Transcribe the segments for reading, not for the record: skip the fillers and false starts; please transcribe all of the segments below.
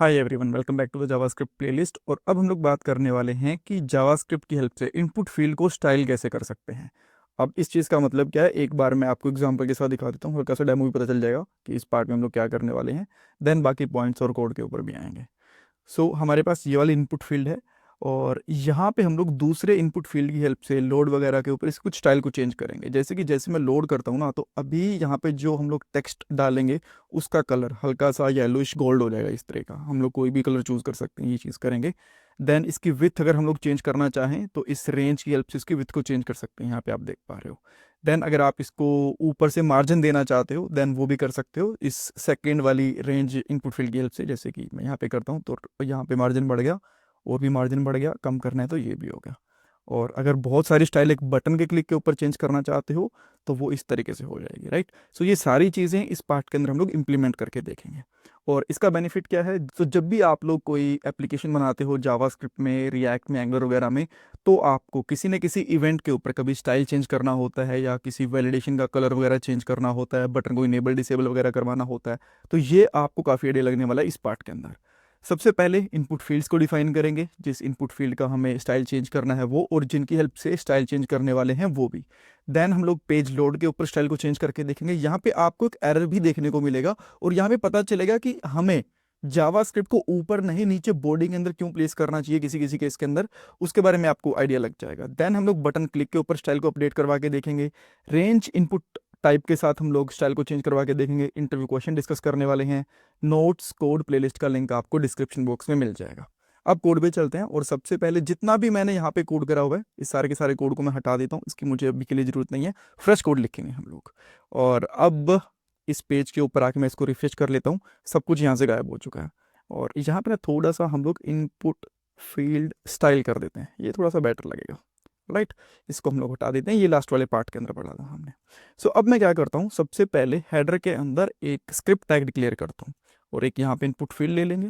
Hi everyone, welcome back to the JavaScript playlist. और अब हम लोग बात करने वाले हैं कि जावास्क्रिप्ट की हेल्प से इनपुट फील्ड को स्टाइल कैसे कर सकते हैं। अब इस चीज़ का मतलब क्या है, एक बार मैं आपको एग्जांपल के साथ दिखा देता हूँ, हल्का सा डेमो भी पता चल जाएगा कि इस पार्ट में हम लोग क्या करने वाले हैं। देन बाकी पॉइंट्स और कोड के ऊपर भी आएंगे। हमारे पास ये वाली इनपुट फील्ड है, और यहाँ पे हम लोग दूसरे इनपुट फील्ड की हेल्प से लोड वगैरह के ऊपर इस कुछ स्टाइल को चेंज करेंगे। जैसे मैं लोड करता हूँ ना, तो अभी यहाँ पे जो हम लोग टेक्स्ट डालेंगे उसका कलर हल्का सा येलोइश गोल्ड हो जाएगा। इस तरह का हम लोग कोई भी कलर चूज कर सकते हैं, ये चीज़ करेंगे। देन इसकी विथ अगर हम लोग चेंज करना चाहें तो इस रेंज की हेल्प से इसकी विथ को चेंज कर सकते हैं, यहाँ पे आप देख पा रहे हो। देन अगर आप इसको ऊपर से मार्जिन देना चाहते हो देन वो भी कर सकते हो इस सेकेंड वाली रेंज इनपुट फील्ड की हेल्प से। जैसे कि मैं यहाँ पे करता हूँ तो यहाँ पे मार्जिन बढ़ गया, और भी मार्जिन बढ़ गया, कम करना है तो ये भी हो गया। और अगर बहुत सारी स्टाइल एक बटन के क्लिक के ऊपर चेंज करना चाहते हो तो वो इस तरीके से हो जाएगी, राइट। ये सारी चीज़ें इस पार्ट के अंदर हम लोग इम्प्लीमेंट करके देखेंगे। और इसका बेनिफिट क्या है, तो जब भी आप लोग कोई एप्लीकेशन बनाते हो जावास्क्रिप्ट में, रिएक्ट में, एंगुलर वगैरह में, तो आपको किसी न किसी इवेंट के ऊपर कभी स्टाइल चेंज करना होता है, या किसी वैलिडेशन का कलर वगैरह चेंज करना होता है, बटन को इनेबल डिसेबल वगैरह करवाना होता है, तो ये आपको काफ़ी आइडिया लगने वाला है इस पार्ट के अंदर। सबसे पहले इनपुट फील्ड्स को डिफाइन करेंगे, जिस इनपुट फील्ड का हमें स्टाइल चेंज करना है वो, और जिनकी हेल्प से स्टाइल चेंज करने वाले हैं वो भी। देन हम लोग पेज लोड के ऊपर स्टाइल को चेंज करके देखेंगे। यहाँ पे आपको एक एरर भी देखने को मिलेगा, और यहाँ पे पता चलेगा कि हमें जावास्क्रिप्ट को ऊपर नहीं नीचे बॉडी के अंदर क्यों प्लेस करना चाहिए किसी किसी केस के अंदर, उसके बारे में आपको आइडिया लग जाएगा। देन हम लोग बटन क्लिक के ऊपर स्टाइल को अपडेट करवा के देखेंगे। रेंज इनपुट टाइप के साथ हम लोग स्टाइल को चेंज करवा के देखेंगे। इंटरव्यू क्वेश्चन डिस्कस करने वाले हैं। नोट्स कोड प्लेलिस्ट का लिंक आपको डिस्क्रिप्शन बॉक्स में मिल जाएगा। अब कोड पे चलते हैं, और सबसे पहले जितना भी मैंने यहाँ पे कोड करा हुआ है इस सारे के सारे कोड को मैं हटा देता हूँ, इसकी मुझे अभी के लिए ज़रूरत नहीं है। फ्रेश कोड लिखेंगे हम लोग। और अब इस पेज के ऊपर आके मैं इसको रिफ्रेश कर लेता हूँ। सब कुछ यहाँ से गायब हो चुका है। और यहाँ पे ना थोड़ा सा हम लोग इनपुट फील्ड स्टाइल कर देते हैं, ये थोड़ा सा बेटर लगेगा, राइट। इसको हम लोग हटा देते हैं, ये लास्ट वाले पार्ट के अंदर पढ़ा था हमने। अब मैं क्या करता हूँ, सबसे पहले हेडर के अंदर एक स्क्रिप्ट टैग डिक्लेयर करता हूँ, और एक यहाँ पे इनपुट फील्ड ले लेंगे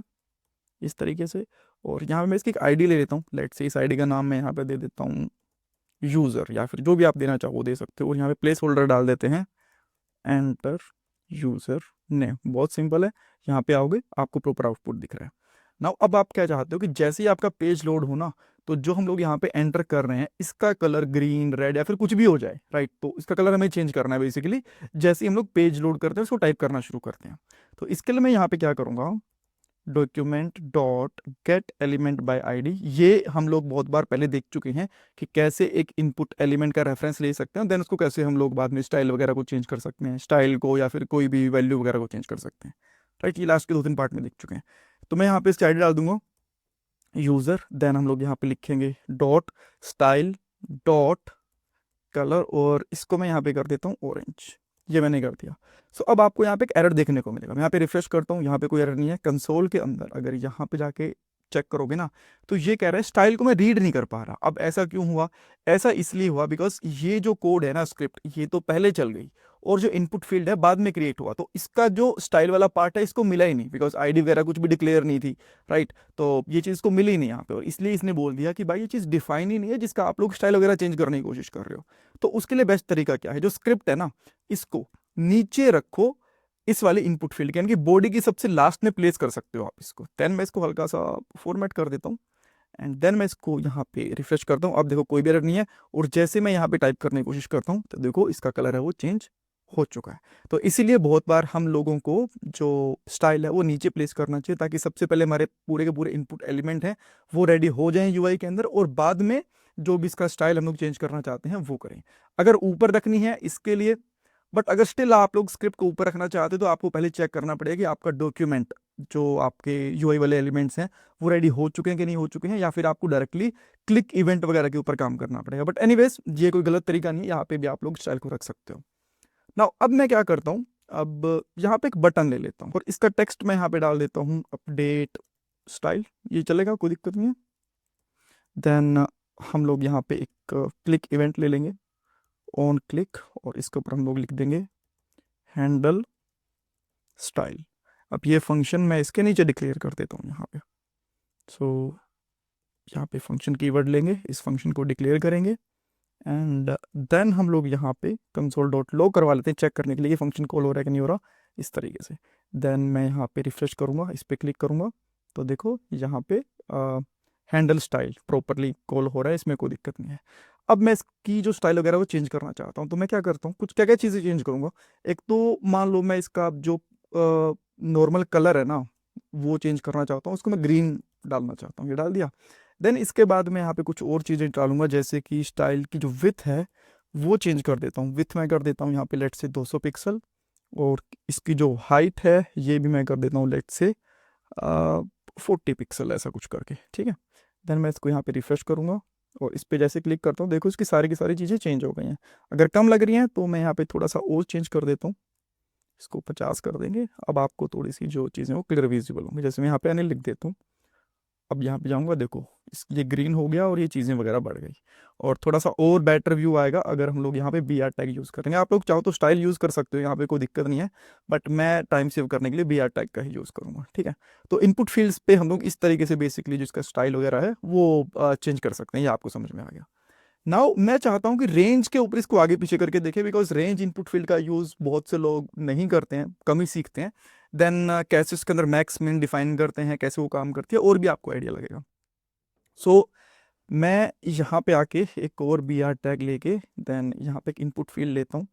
इस तरीके से। और यहाँ पे मैं इसकी एक आईडी ले लेता हूँ। लेट से इस आईडी का नाम मैं यहाँ पे दे देता हूँ यूज़र, या फिर जो भी आप देना चाहो वो दे सकते हो। और यहाँ पे प्लेस होल्डर डाल देते हैं एंटर यूज़र नेम। बहुत सिंपल है, यहाँ पे आओगे आपको प्रॉपर आउटपुट दिख रहा है। नाउ अब आप क्या चाहते हो कि जैसे ही आपका पेज लोड हो ना, तो जो हम लोग यहाँ पे एंटर कर रहे हैं इसका कलर ग्रीन, रेड या फिर कुछ भी हो जाए, राइट। तो इसका कलर हमें चेंज करना है बेसिकली। जैसे ही हम लोग पेज लोड करते हैं उसको टाइप करना शुरू करते हैं। तो इसके लिए मैं यहाँ पे क्या करूँगा, document dot gate element by ID. ये हम लोग बहुत बार पहले देख चुके हैं कि कैसे एक इनपुट एलिमेंट का रेफरेंस ले सकते हैं, देन उसको कैसे हम लोग बाद में स्टाइल वगैरह को चेंज कर सकते हैं, स्टाइल को या फिर कोई भी वैल्यू वगैरह को चेंज कर सकते हैं, राइट। ये लास्ट के 2-3 पार्ट में देख चुके हैं। तो मैं यहाँ पे इसकी आईडी डाल दूंगा यूज़र। देन हम लोग यहाँ पे लिखेंगे डॉट स्टाइल डॉट कलर, और इसको मैं यहाँ पे कर देता हूँ ऑरेंज। ये मैंने कर दिया। अब आपको यहाँ पे एक एरर देखने को मिलेगा। मैं यहाँ पे रिफ्रेश करता हूँ, यहाँ पे कोई एरर नहीं है। कंसोल के अंदर अगर यहाँ पे जाके चेक करोगे ना, तो ये कह रहा है स्टाइल को मैं रीड नहीं कर पा रहा। अब ऐसा क्यों हुआ? ऐसा इसलिए हुआ बिकॉज ये जो कोड है ना, स्क्रिप्ट, ये तो पहले चल गई, और जो इनपुट फील्ड है बाद में क्रिएट हुआ, तो इसका जो स्टाइल वाला पार्ट है इसको मिला ही नहीं, बिकॉज आईडी वगैरह कुछ भी डिक्लेयर नहीं थी, राइट। तो ये चीज़ को मिली नहीं यहाँ पे, और इसलिए इसने बोल दिया कि भाई ये चीज़ डिफाइन ही नहीं है जिसका आप लोग स्टाइल वगैरह चेंज करने की कोशिश कर रहे हो। तो उसके लिए बेस्ट तरीका क्या है, जो स्क्रिप्ट है ना, इसको नीचे रखो इस वाले इनपुट फील्ड के, यानी कि बॉडी की सबसे लास्ट में प्लेस कर सकते हो आप इसको। देन मैं इसको हल्का सा फॉर्मेट कर देता हूँ, एंड देन मैं इसको यहाँ पे रिफ्रेश करता हूँ। अब देखो कोई भी एरर नहीं है, और जैसे मैं यहाँ पे टाइप करने की कोशिश करता हूँ तो देखो इसका कलर है वो चेंज हो चुका है। तो इसीलिए बहुत बार हम लोगों को जो स्टाइल है वो नीचे प्लेस करना चाहिए, ताकि सबसे पहले हमारे पूरे के पूरे इनपुट एलिमेंट हैं वो रेडी हो जाएं यूआई के अंदर, और बाद में जो भी इसका स्टाइल हम लोग चेंज करना चाहते हैं वो करें। अगर ऊपर रखनी है इसके लिए, बट अगर स्टिल आप लोग स्क्रिप्ट को ऊपर रखना चाहते हो तो आपको पहले चेक करना पड़ेगा कि आपका डॉक्यूमेंट, जो आपके यूआई वाले एलिमेंट्स हैं, वो रेडी हो चुके हैं कि नहीं हो चुके हैं, या फिर आपको डायरेक्टली क्लिक इवेंट वगैरह के ऊपर काम करना पड़ेगा। बट एनीवेज ये कोई गलत तरीका नहीं है, यहाँ पे भी आप लोग स्टाइल को रख सकते हो। नाउ अब मैं क्या करता हूँ, अब यहाँ पे एक बटन ले लेता हूँ, और इसका टेक्स्ट मैं यहाँ पे डाल देता हूँ अपडेट स्टाइल। ये चलेगा, कोई दिक्कत नहीं है। देन हम लोग यहाँ पे एक क्लिक इवेंट ले लेंगे, ऑन क्लिक, और इसके ऊपर हम लोग लिख देंगे हैंडल स्टाइल। अब ये फंक्शन मैं इसके नीचे डिक्लेयर कर देता हूँ यहाँ पे। यहाँ पे फंक्शन कीवर्ड लेंगे, इस फंक्शन को डिक्लेयर करेंगे, एंड देन हम लोग यहाँ पे कंसोल डॉट लॉग करवा लेते हैं चेक करने के लिए फंक्शन कॉल हो रहा है कि नहीं हो रहा, इस तरीके से। देन मैं यहाँ पे रिफ्रेश करूँगा, इस पर क्लिक करूँगा, तो देखो यहाँ पे हैंडल स्टाइल प्रॉपरली कॉल हो रहा है, इसमें कोई दिक्कत नहीं है। अब मैं इसकी जो स्टाइल वगैरह वो चेंज करना चाहता हूँ, तो मैं क्या करता हूँ, कुछ क्या क्या चीज़ें चेंज करूंगा। एक तो मान लो मैं इसका जो नॉर्मल कलर है ना वो चेंज करना चाहता हूँ, उसको मैं ग्रीन डालना चाहता हूँ, ये डाल दिया। देन इसके बाद मैं यहाँ पे कुछ और चीज़ें डालूंगा, जैसे कि स्टाइल की जो विथ है वो चेंज कर देता हूँ। विथ मैं कर देता हूँ यहाँ पे लेट से 200 पिक्सल, और इसकी जो हाइट है ये भी मैं कर देता हूँ लेट से 40 पिक्सल, ऐसा कुछ करके, ठीक है। देन मैं इसको यहाँ पे रिफ्रेश करूँगा और इस पे जैसे क्लिक करता हूँ, देखो इसकी सारी की सारी चीज़ें चेंज हो गई हैं। अगर कम लग रही हैं तो मैं यहाँ पे थोड़ा सा और चेंज कर देता हूँ, इसको 50 कर देंगे। अब आपको थोड़ी सी जो चीज़ें वो क्लियर विजिबल होंगी। जैसे मैं यहाँ पे अनिल लिख देता हूँ, अब यहाँ पे जाऊँगा, देखो ये ग्रीन हो गया और ये चीज़ें वगैरह बढ़ गई, और थोड़ा सा और बेटर व्यू आएगा अगर हम लोग यहाँ पे बी आर टैग यूज़ करेंगे। आप लोग चाहो तो स्टाइल यूज़ कर सकते हो, यहाँ पे कोई दिक्कत नहीं है, बट मैं टाइम सेव करने के लिए बी आर टैग का ही यूज़ करूँगा, ठीक है। तो इनपुट फील्ड्स पे हम लोग इस तरीके से बेसिकली जिसका स्टाइल वगैरह है वो चेंज कर सकते हैं, ये आपको समझ में आ गया। नाउ मैं चाहता हूँ कि रेंज के ऊपर इसको आगे पीछे करके देखें, बिकॉज रेंज इनपुट फील्ड का यूज़ बहुत से लोग नहीं करते हैं, कम ही सीखते हैं। देन कैसे उसके अंदर मैक्स मिन डिफाइन करते हैं, कैसे वो काम करती है, और भी आपको आइडिया लगेगा। सो मैं यहाँ पे आके एक और बी आर टैग लेके देन यहाँ पे एक इनपुट फील्ड लेता हूँ,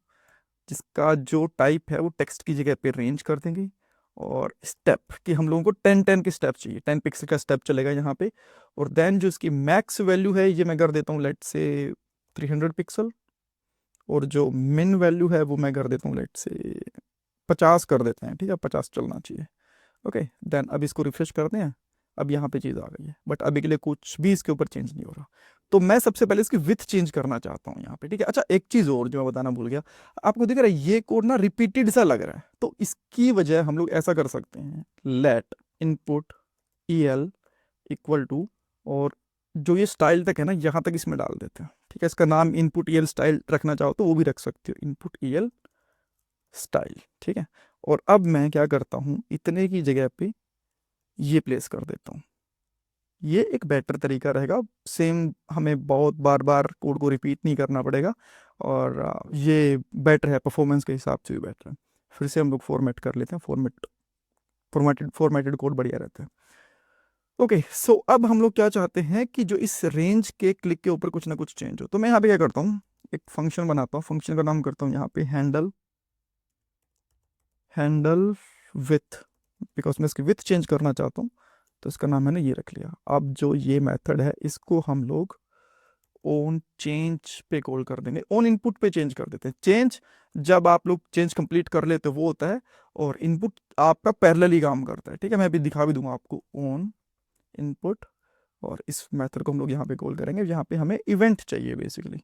जिसका जो टाइप है वो टेक्स्ट की जगह पे रेंज कर देंगे, और स्टेप कि हम लोगों को 10 के स्टेप चाहिए, 10 पिक्सल का स्टेप चलेगा यहाँ पे। और देन जो इसकी मैक्स वैल्यू है ये मैं कर देता हूँ लेट से 300 पिक्सल, और जो मिन वैल्यू है वो मैं कर देता हूँ लेट से 50 कर देते हैं, ठीक है, 50 चलना चाहिए। ओके, देन अब इसको रिफ्रेश करते हैं। अब यहाँ पे चीज़ आ गई है, बट अभी के लिए कुछ भी इसके ऊपर चेंज नहीं हो रहा। तो मैं सबसे पहले इसकी विथ चेंज करना चाहता हूँ यहाँ पे, ठीक है। अच्छा, एक चीज़ और जो मैं बताना भूल गया, आपको दिख रहा है ये कोड ना रिपीटेड सा लग रहा है, तो इसकी वजह हम लोग ऐसा कर सकते हैं, let input EL equal to, और जो ये स्टाइल तक है ना यहाँ तक इसमें डाल देते हैं, ठीक है। इसका नाम इनपुट EL स्टाइल रखना चाहो तो वो भी रख सकते हो, इनपुट EL स्टाइल, ठीक है। और अब मैं क्या करता हूँ, इतने की जगह पे ये प्लेस कर देता हूँ, ये एक बेटर तरीका रहेगा। सेम हमें बहुत बार बार कोड को रिपीट नहीं करना पड़ेगा, और ये बेटर है, परफॉर्मेंस के हिसाब से भी बेटर है। फिर से हम लोग फॉर्मेट कर लेते हैं, फॉर्मेटेड कोड बढ़िया रहता है। ओके, सो अब हम लोग क्या चाहते हैं कि जो इस रेंज के क्लिक के ऊपर कुछ ना कुछ चेंज हो, तो मैं यहाँ पे क्या करता हूँ, एक फंक्शन बनाता हूँ, फंक्शन का नाम करता हूँ यहाँ पे हैंडल विथ, बिकॉज मैं इसकी विथ चेंज करना चाहता हूँ, तो इसका नाम मैंने ये रख लिया। अब जो ये मेथड है इसको हम लोग ऑन चेंज पे कॉल कर देंगे, ऑन इनपुट पे चेंज कर देते हैं। चेंज जब आप लोग चेंज कंप्लीट कर लेते हो वो होता है, और इनपुट आपका पैरेलली काम करता है, ठीक है। मैं अभी दिखा भी दूंगा आपको, ऑन इनपुट, और इस मेथड को हम लोग यहाँ पे कॉल करेंगे, यहाँ पे हमें इवेंट चाहिए बेसिकली,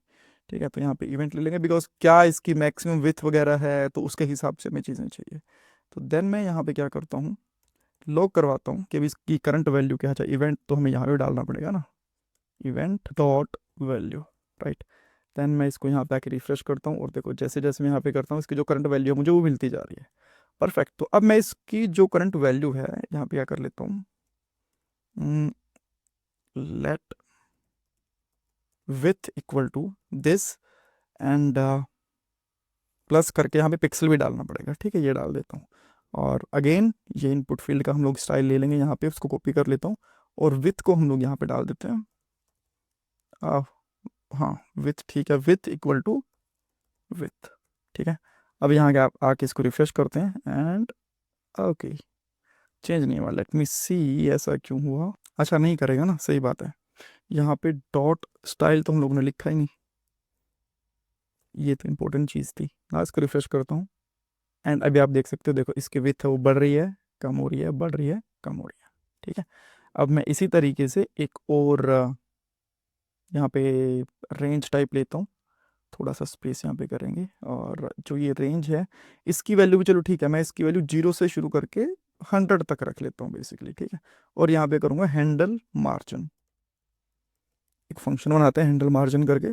ठीक है। तो यहाँ पे इवेंट ले लेंगे, बिकॉज क्या इसकी मैक्सिमम विथ वगैरह है तो उसके हिसाब से हमें चीज़ें चाहिए। तो देन मैं यहाँ पे क्या करता हूँ, लॉग करवाता हूँ कि अभी इसकी करंट वैल्यू क्या है। इवेंट तो हमें यहाँ पे डालना पड़ेगा ना, event dot value, right. Then मैं इसको यहाँ पे आके रिफ्रेश करता हूँ, और देखो जैसे जैसे मैं यहाँ पे करता हूँ इसकी जो करंट वैल्यू है मुझे वो मिलती जा रही है। परफेक्ट, तो अब मैं इसकी जो करंट वैल्यू है यहाँ पे क्या कर लेता हूँ, let with equal to this, and plus करके यहाँ पे पिक्सल भी डालना पड़ेगा, ठीक है, ये डाल देता हूँ। और अगेन ये इनपुट फील्ड का हम लोग स्टाइल ले लेंगे, यहाँ पे उसको कॉपी कर लेता हूँ, और विथ को हम लोग यहाँ पे डाल देते हैं। हाँ, विथ, ठीक है, विथ इक्वल टू विथ, ठीक है। अब यहाँ के आप आके इसको रिफ्रेश करते हैं, एंड ओके, चेंज नहीं हुआ। लेट मी सी ऐसा क्यों हुआ। अच्छा, नहीं करेगा ना, सही बात है। यहाँ पे डॉट स्टाइल तो हम लोगों ने लिखा ही नहीं, ये तो इंपॉर्टेंट चीज़ थी ना। इसको रिफ्रेश करता हूँ, एंड अभी आप देख सकते हो, देखो इसकी विथ है वो बढ़ रही है, कम हो रही है, बढ़ रही है, कम हो रही है, ठीक है। अब मैं इसी तरीके से एक और यहाँ पे रेंज टाइप लेता हूँ, थोड़ा सा स्पेस यहाँ पे करेंगे, और जो ये रेंज है इसकी वैल्यू भी, चलो ठीक है, मैं इसकी वैल्यू 0 से शुरू करके 100 तक रख लेता हूँ बेसिकली, ठीक है। और यहाँ पे करूँगा हैंडल मार्जिन, एक फंक्शन बनाते हैं हैंडल मार्जिन करके,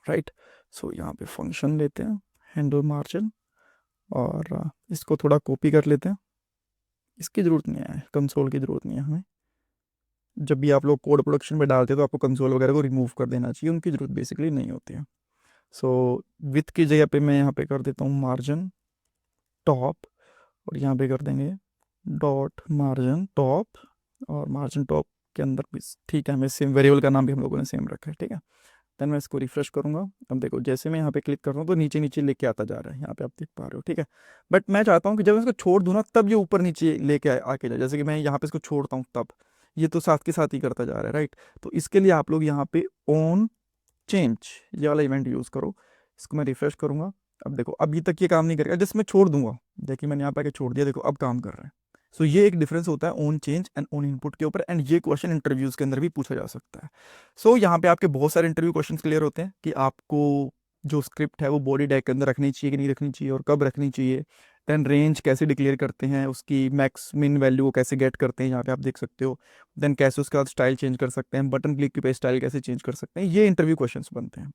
राइट। सो यहाँ पे फंक्शन लेते हैं हैंडल मार्जिन, और इसको थोड़ा कॉपी कर लेते हैं, इसकी ज़रूरत नहीं है, कंसोल की ज़रूरत नहीं है हमें। जब भी आप लोग कोड प्रोडक्शन में डालते हैं तो आपको कंसोल वगैरह को रिमूव कर देना चाहिए, उनकी ज़रूरत बेसिकली नहीं होती है। सो विथ की जगह पे मैं यहाँ पे कर देता हूँ मार्जिन टॉप, और यहाँ पे कर देंगे डॉट मार्जिन टॉप, और मार्जिन टॉप के अंदर भी ठीक है, हमें सेम वेरिएबल का नाम भी हम लोगों ने सेम रखा है, ठीक है। देन मैं इसको रिफ्रेश करूंगा। अब देखो जैसे मैं यहाँ पे क्लिक कर रहा हूँ तो नीचे नीचे लेके आता जा रहा है, यहाँ पे आप देख पा रहे हो, ठीक है। बट मैं चाहता हूँ कि जब मैं इसको छोड़ दूँ ना तब ये ऊपर नीचे लेके आके जाए, जैसे कि मैं यहाँ पे इसको छोड़ता हूँ तब ये तो साथ के साथ ही करता जा रहा है, राइट। तो इसके लिए आप लोग यहाँ पे ऑन चेंज ये वाला इवेंट यूज़ करो। इसको मैं रिफ्रेश करूंगा। अब देखो अभी तक ये काम नहीं करेगा, जस्ट मैं छोड़ दूंगा, देखिए मैंने यहाँ पे आके छोड़ दिया, देखो अब काम कर रहा है। सो ये एक डिफरेंस होता है on change and on input के ऊपर, एंड ये क्वेश्चन इंटरव्यूज के अंदर भी पूछा जा सकता है। सो यहाँ पे आपके बहुत सारे इंटरव्यू क्वेश्चन क्लियर होते हैं कि आपको जो स्क्रिप्ट है वो बॉडी टैग के अंदर रखनी चाहिए कि नहीं रखनी चाहिए और कब रखनी चाहिए। देन रेंज कैसे डिक्लेयर करते हैं, उसकी मैक्स मिन वैल्यू को कैसे गेट करते हैं, यहाँ पे आप देख सकते हो। देन कैसे उसका स्टाइल चेंज कर सकते हैं, बटन क्लिक पे स्टाइल कैसे चेंज कर सकते हैं, ये इंटरव्यू क्वेश्चंस बनते हैं।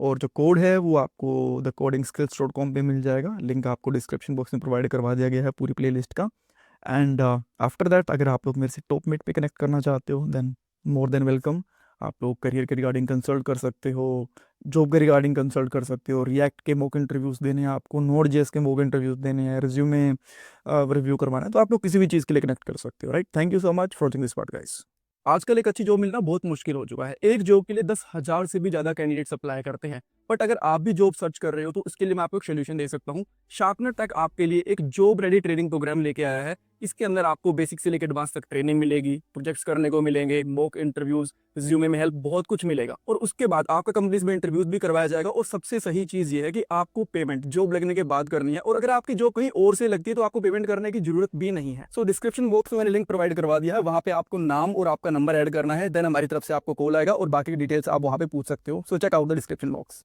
और जो कोड है वो आपको द कोडिंग skills.com पे मिल जाएगा, लिंक आपको डिस्क्रिप्शन बॉक्स में प्रोवाइड करवा दिया गया है पूरी प्लेलिस्ट का। एंड आफ्टर दैट अगर आप लोग मेरे से टॉप मिड पे कनेक्ट करना चाहते हो देन मोर देन वेलकम। आप लोग करियर के रिगार्डिंग कंसल्ट कर सकते हो, जॉब के रिगार्डिंग कंसल्ट कर सकते हो, रिएक्ट के मॉक इंटरव्यूज़ देने हैं आपको, नोड जेएस के मॉक इंटरव्यूज़ देने हैं, रिज्यूमे रिव्यू करवाना है, तो आप लोग किसी भी चीज़ के लिए कनेक्ट कर सकते हो, right. Thank you so much for watching this part guys. आजकल एक अच्छी जॉब मिलना बहुत मुश्किल हो चुका है, एक जॉब के लिए 10,000 से भी ज्यादा कैंडिडेट्स अप्लाई करते हैं। बट अगर आप भी जॉब सर्च कर रहे हो तो उसके लिए मैं आपको एक सोल्यूशन दे सकता हूँ। शार्पनर टेक आपके लिए एक जॉब रेडी ट्रेनिंग प्रोग्राम लेके आया है। इसके अंदर आपको बेसिक से लेकर एडवांस तक ट्रेनिंग मिलेगी, प्रोजेक्ट्स करने को मिलेंगे, मॉक इंटरव्यूज, रिज्यूमे में हेल्प, बहुत कुछ मिलेगा। और उसके बाद आपका कंपनीज में इंटरव्यूज भी करवाया जाएगा। और सबसे सही चीज ये है कि आपको पेमेंट जॉब लगने के बाद करनी है, और अगर आपकी जॉब कहीं और से लगती है तो आपको पेमेंट करने की जरूरत भी नहीं है। सो डिस्क्रिप्शन बॉक्स में मैंने लिंक प्रोवाइड करवा दिया है, वहां पे आपको नाम और आपका नंबर ऐड करना है, देन हमारी तरफ से आपको कॉल आएगा और बाकी डिटेल्स आप वहां पे पूछ सकते हो। So check out the description box.